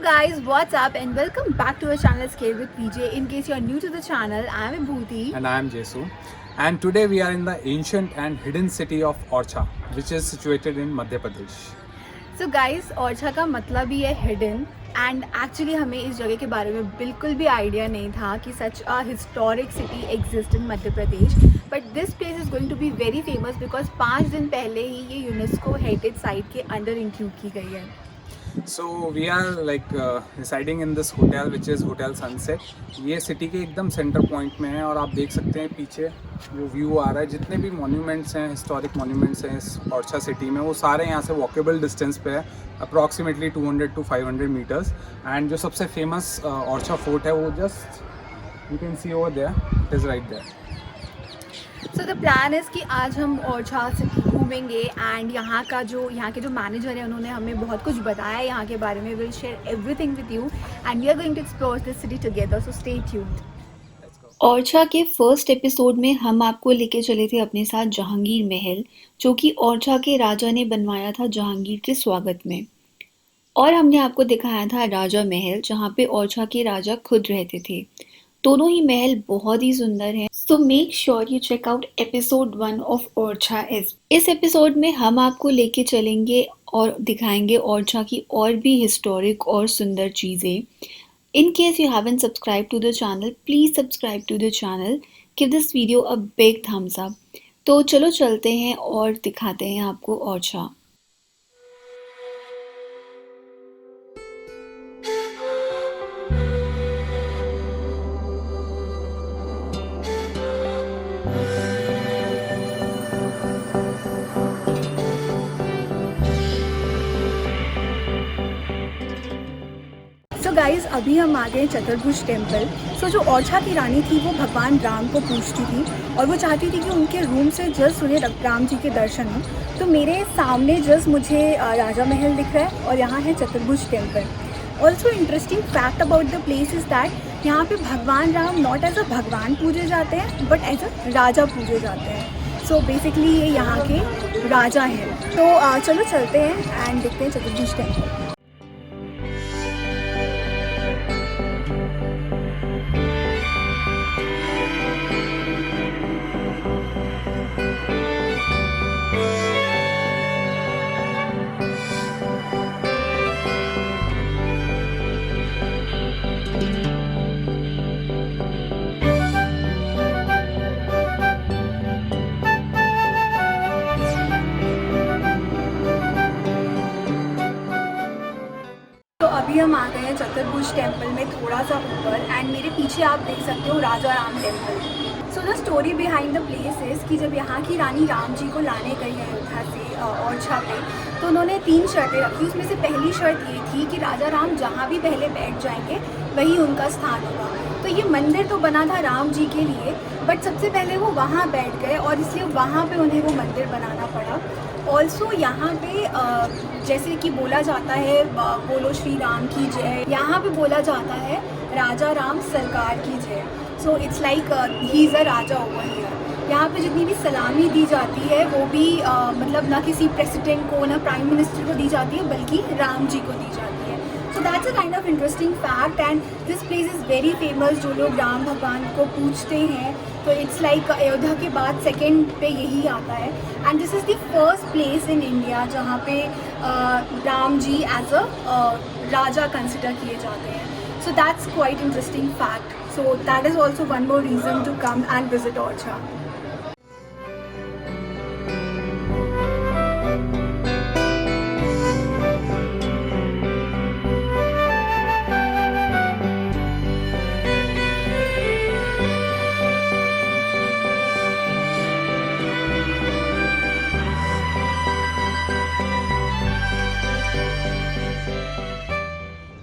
guys, what's up and welcome back to our channel Scale with PJ. In case you are new to the channel, I am Vibhuti. And I am Jesu. And today we are in the ancient and hidden city of Orcha, which is situated in Madhya Pradesh. So guys, Orcha का मतलब ही है hidden and actually हमें इस जगह के बारे में बिल्कुल भी आइडिया नहीं था कि such a historic city exists in Madhya Pradesh. But this place is going to be very famous because 5 दिन पहले ही ये यूनेस्को हेरिटेज साइट के अंडर इंक्लूड की गई है. So we are residing in this hotel which is Hotel Sunset. ये city के एकदम सेंटर पॉइंट में है और आप देख सकते हैं पीछे जो व्यू आ रहा है. जितने भी मॉन्यूमेंट्स हैं, हिस्टोरिक मॉन्यूमेंट्स हैं इस ओरछा सिटी में, वो सारे यहाँ से वॉकेबल डिस्टेंस पे है, अप्रॉक्सीमेटली 200 to 500 मीटर्स. एंड जो सबसे फेमस ओरछा फोर्ट है वो just you can see over there, it is right there. So the plan is कि आज हम ओरछा सिटी घूमेंगे एंड यहाँ के जो मैनेजर है उन्होंने हमें बहुत कुछ बताया यहाँ के बारे में. Will share everything with you and we are going to explore this city together, so stay tuned. Orchha के फर्स्ट एपिसोड में हम आपको लेके चले थे अपने साथ जहांगीर महल, जो कि ओरछा के राजा ने बनवाया था जहांगीर के स्वागत में. और हमने आपको दिखाया था राजा महल, जहाँ पे ओरछा के राजा खुद रहते थे. दोनों ही महल बहुत ही सुंदर हैं. So make sure you check out episode 1 of Orchha. इस एपिसोड में हम आपको लेके चलेंगे और दिखाएंगे ओरछा की और भी हिस्टोरिक और सुंदर चीज़ें. In case you haven't subscribed to the channel, please subscribe to the channel. Give this video a big thumbs up. तो चलो चलते हैं और दिखाते हैं आपको ओरछा. सो गाइज, अभी हम आ गए चतुर्भुज टेम्पल. सो जो ओरछा की रानी थी वो भगवान राम को पूजती थी और वो चाहती थी कि उनके रूम से जस्ट उन्हें राम जी के दर्शन हो. तो मेरे सामने जस्ट मुझे राजा महल दिख रहा है और यहाँ है चतुर्भुज temple. Also interesting fact about the place is that यहाँ पे भगवान राम नॉट एज अ भगवान पूजे जाते हैं बट एज अ राजा पूजे जाते हैं. सो बेसिकली ये यहाँ के राजा हैं. तो चलो चलते हैं एंड देखते हैं चतुर्भुज टेम्पल. अभी हम आ गए हैं चतुर्भुज टेम्पल में थोड़ा सा ऊपर एंड मेरे पीछे आप देख सकते हो Raja Ram temple. So the story behind the place is कि जब यहाँ की रानी राम जी को लाने गई है अयोध्या से ओरछा पे, तो उन्होंने 3 शर्तें रखी. उसमें से पहली शर्त ये थी कि राजा राम जहाँ भी पहले बैठ जाएंगे वही उनका स्थान होगा. तो ये मंदिर तो बना था राम जी के लिए बट सबसे पहले वो वहाँ बैठ गए और इसलिए वहाँ पे उन्हें वो मंदिर बनाना पड़ा. ऑल्सो यहाँ पे जैसे कि बोला जाता है बोलो श्री राम की जय, यहाँ पे बोला जाता है राजा राम सरकार की जय. So it's like he is a Raja over here. यहाँ पे जितनी भी सलामी दी जाती है वो भी मतलब ना किसी प्रेसिडेंट को ना प्राइम मिनिस्टर को दी जाती है बल्कि राम जी को दी जाती है. So that's a kind of interesting fact and this place is very famous. जो लोग राम भगवान को पूजते हैं तो इट्स लाइक अयोध्या के बाद सेकेंड पे यही आता है. And this is the first place in India जहाँ पे Ram ji as a raja consider किए जाते हैं. So that's quite interesting fact. So that is also one more reason to come and visit Orchha.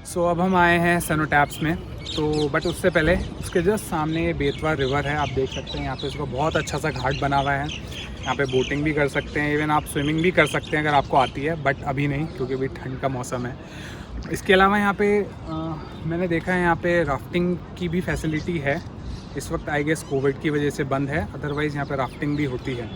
So अब हम आए हैं सनोटैप्स में. तो बट उससे पहले उसके जस्ट सामने बेतवा रिवर है, आप देख सकते हैं. यहाँ पे उसका बहुत अच्छा सा घाट बना हुआ है. यहाँ पे बोटिंग भी कर सकते हैं, इवन आप स्विमिंग भी कर सकते हैं अगर आपको आती है, बट अभी नहीं क्योंकि अभी ठंड का मौसम है. इसके अलावा यहाँ पे मैंने देखा है यहाँ पे राफ्टिंग की भी फैसिलिटी है. इस वक्त आई गेस कोविड की वजह से बंद है, अदरवाइज़ यहाँ पे राफ्टिंग भी होती है.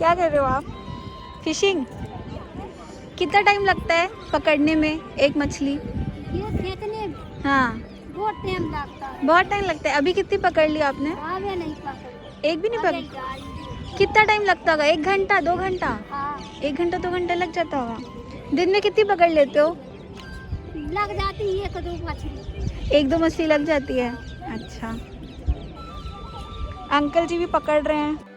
क्या कर रहे हो आप? फिशिंग? कितना टाइम लगता है पकड़ने में एक मछली? ये फेंकने में हाँ बहुत टाइम लगता है। बहुत टाइम लगता है। अभी कितनी पकड़ ली आपने? आगे नहीं पकड़, एक भी नहीं आगे पकड़? जाए। कितना टाइम लगता होगा? 1 घंटा 2 घंटा? हाँ 1 घंटा 2 घंटा लग जाता होगा। दिन में कितनी पकड़ लेते हो? लग जाती है 1-2 मछली। 1-2 मछली लग जाती है। अच्छा, अंकल जी भी पकड़ रहे हैं।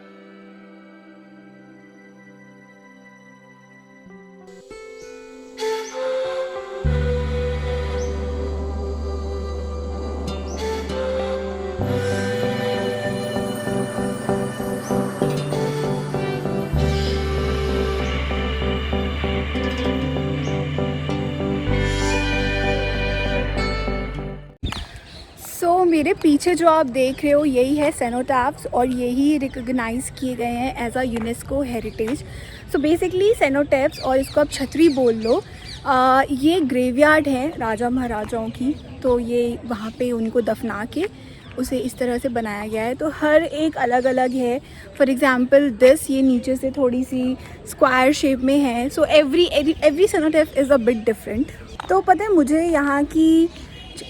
मेरे पीछे जो आप देख रहे हो यही है सेनोटैप्स और यही रिकॉग्नाइज़ किए गए हैं as a UNESCO heritage. So basically cenotaphs, और इसको आप छतरी बोल लो, ये ग्रेवयार्ड है राजा महाराजाओं की। तो ये वहाँ पे उनको दफना के उसे इस तरह से बनाया गया है। तो हर एक अलग अलग है। फॉर एग्ज़ाम्पल दिस, ये नीचे से थोड़ी सी स्क्वायर शेप में है। So every cenotaph is a bit different. तो पता है मुझे यहाँ की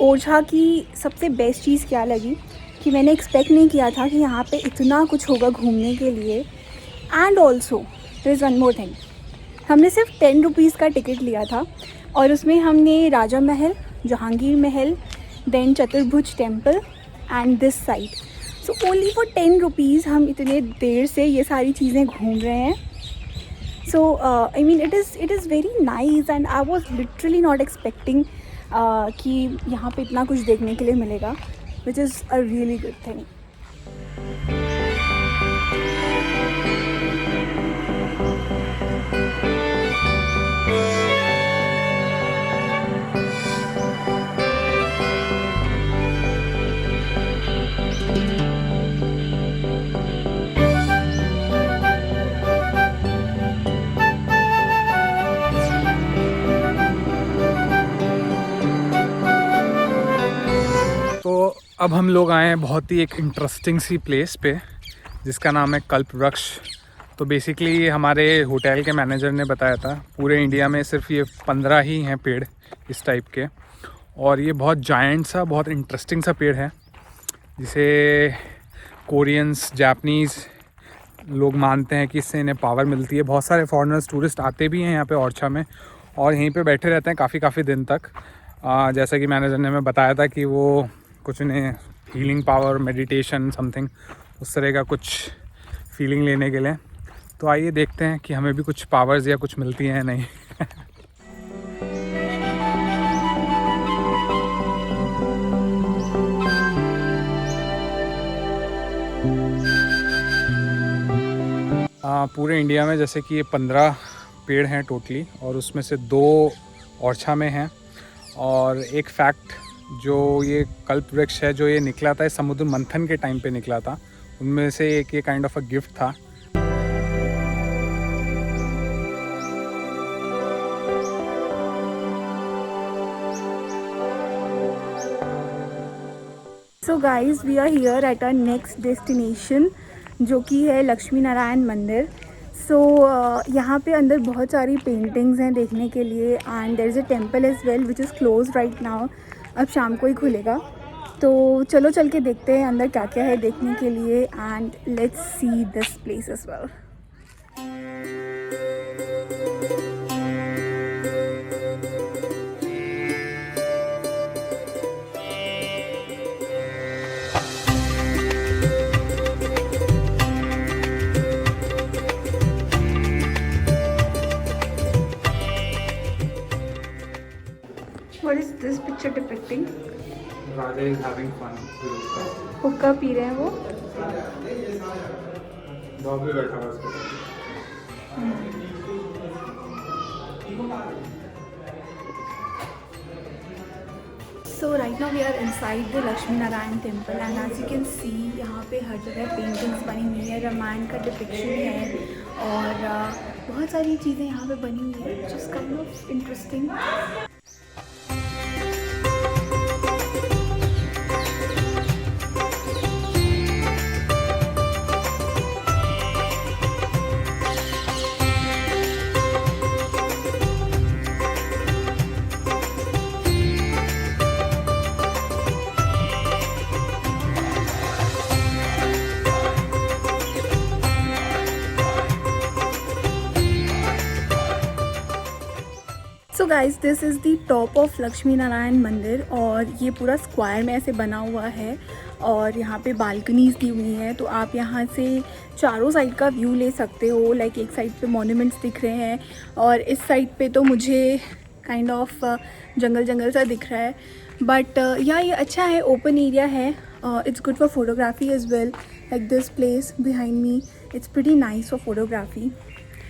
ओरछा की सबसे बेस्ट चीज़ क्या लगी कि मैंने एक्सपेक्ट नहीं किया था कि यहाँ पे इतना कुछ होगा घूमने के लिए। And also there is one more thing, हमने सिर्फ 10 रुपीज़ का टिकट लिया था और उसमें हमने राजा महल, जहांगीर महल, देन चतुर्भुज temple and this side. So only for 10 rupees हम इतने देर से ये सारी चीज़ें घूम रहे हैं। So I mean it is very nice and I was literally not expecting कि यहाँ पे इतना कुछ देखने के लिए मिलेगा, which is a really good thing. तो अब हम लोग आए हैं बहुत ही एक इंटरेस्टिंग सी प्लेस पे जिसका नाम है कल्प वृक्ष। तो बेसिकली हमारे होटल के मैनेजर ने बताया था पूरे इंडिया में सिर्फ ये 15 ही हैं पेड़ इस टाइप के, और ये बहुत जायंट सा, बहुत इंटरेस्टिंग सा पेड़ है जिसे कोरियंस, जापनीज़ लोग मानते हैं कि इससे इन्हें पावर मिलती है। बहुत सारे फॉरेनर्स, टूरिस्ट आते भी हैं यहाँ पे ओरछा में और यहीं पे बैठे रहते हैं काफ़ी दिन तक। जैसा कि मैनेजर ने हमें बताया था कि वो कुछ उन्हें हीलिंग पावर, मेडिटेशन, समथिंग उस तरह का कुछ फीलिंग लेने के लिए। तो आइए देखते हैं कि हमें भी कुछ पावर्स या कुछ मिलती हैं या नहीं। पूरे इंडिया में जैसे कि ये 15 पेड़ हैं टोटली, और उसमें से 2 ओरछा में हैं। और एक फैक्ट, जो ये कल्प वृक्ष है, जो ये निकला था, समुद्र मंथन के टाइम पे निकला था, उनमें से एक ये काइंड ऑफ अ गिफ्ट था। So guys, we are here at our next destination जो कि है लक्ष्मी नारायण मंदिर। सो यहाँ पे अंदर बहुत सारी पेंटिंग्स हैं देखने के लिए, and there is a temple as well which is close right now. अब शाम को ही खुलेगा। तो चलो चल के देखते हैं अंदर क्या क्या है देखने के लिए, and let's see this place as well. What is this picture depicting? Raja is having fun. हुक्का पी रहे हैं वो। डॉग भी बैठा हुआ है उसके साथ। So right now we are inside the Lakshmi Narayan temple, and as you can see यहाँ पे हर जगह पेंटिंग्स बनी हुई है, रामायण का डिपिक्शन है और बहुत सारी चीज़ें यहाँ पे बनी हुई है, just kind of interesting। Guys, this is the top of Lakshmi Narayan मंदिर और ये पूरा स्क्वायर में ऐसे बना हुआ है और यहाँ पे बालकनीज दी हुई हैं, तो आप यहाँ से चारों साइड का व्यू ले सकते हो। लाइक एक साइड पे मॉन्यूमेंट्स दिख रहे हैं और इस साइड पे तो मुझे काइंड ऑफ जंगल जंगल सा दिख रहा है, बट ये अच्छा है, ओपन एरिया है। It's good for photography as well. Like this place behind me, it's pretty nice for photography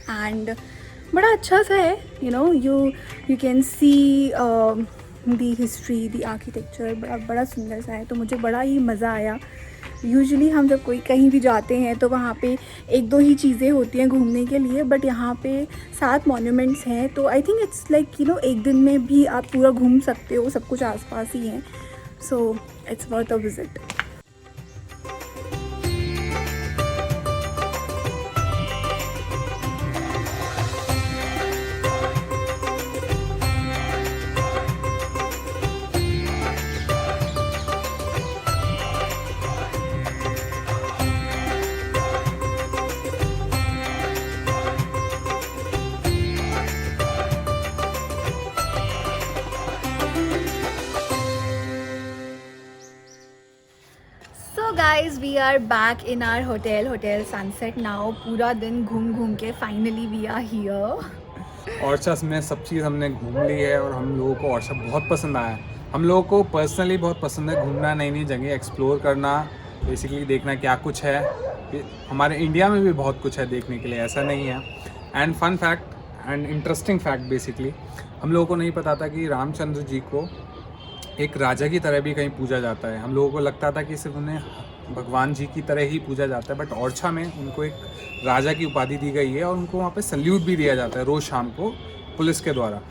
and बड़ा अच्छा सा है। You can see the history, the architecture, बड़ा सुंदर सा है, तो मुझे बड़ा ही मज़ा आया। यूजुअली हम जब कोई कहीं भी जाते हैं तो वहाँ पे एक दो ही चीज़ें होती हैं घूमने के लिए, बट यहाँ पे 7 मॉन्यूमेंट्स हैं, तो आई थिंक इट्स लाइक एक दिन में भी आप पूरा घूम सकते हो, सब कुछ आसपास ही है, so it's worth a visit. So guys, we are back in our hotel Sunset now. पूरा दिन घूम घूम के finally we are here. ऑर्चर्स में सब चीज़ हमने घूम ली है और हम लोगों को ऑर्चर्स बहुत पसंद आया है। हम लोगों को पर्सनली बहुत पसंद है घूमना, नई नई जगह एक्सप्लोर करना, बेसिकली देखना क्या कुछ है। हमारे इंडिया में भी बहुत कुछ है देखने के लिए, ऐसा नहीं है। And fun fact and interesting fact, basically हम लोगों को नहीं पता था कि रामचंद्र जी को एक राजा की तरह भी कहीं पूजा जाता है। हम लोगों को लगता था कि सिर्फ उन्हें भगवान जी की तरह ही पूजा जाता है, बट ओरछा में उनको एक राजा की उपाधि दी गई है और उनको वहाँ पे सल्यूट भी दिया जाता है रोज़ शाम को पुलिस के द्वारा।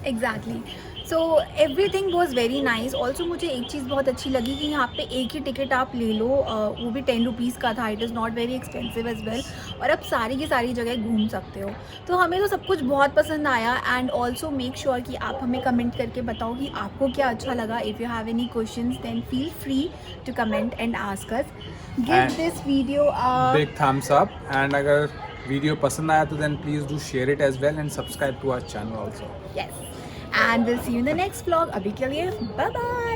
Exactly. So everything was very nice. Also मुझे एक चीज़ बहुत अच्छी लगी कि यहाँ पे एक ही टिकट आप ले लो, वो भी 10 रुपीज़ का था। It is not very expensive as well, और आप सारी की सारी जगह घूम सकते हो। तो हमें तो सब कुछ बहुत पसंद आया। एंड ऑल्सो मेक श्योर कि आप हमें कमेंट करके बताओ कि आपको क्या अच्छा लगा। If you have any questions then feel free to comment and ask us. Give this video big thumbs up, and अगर वीडियो पसंद आया तो then please do share it as well and subscribe to our channel also. Yes. And we'll see you in the next vlog. अभी के लिए bye bye.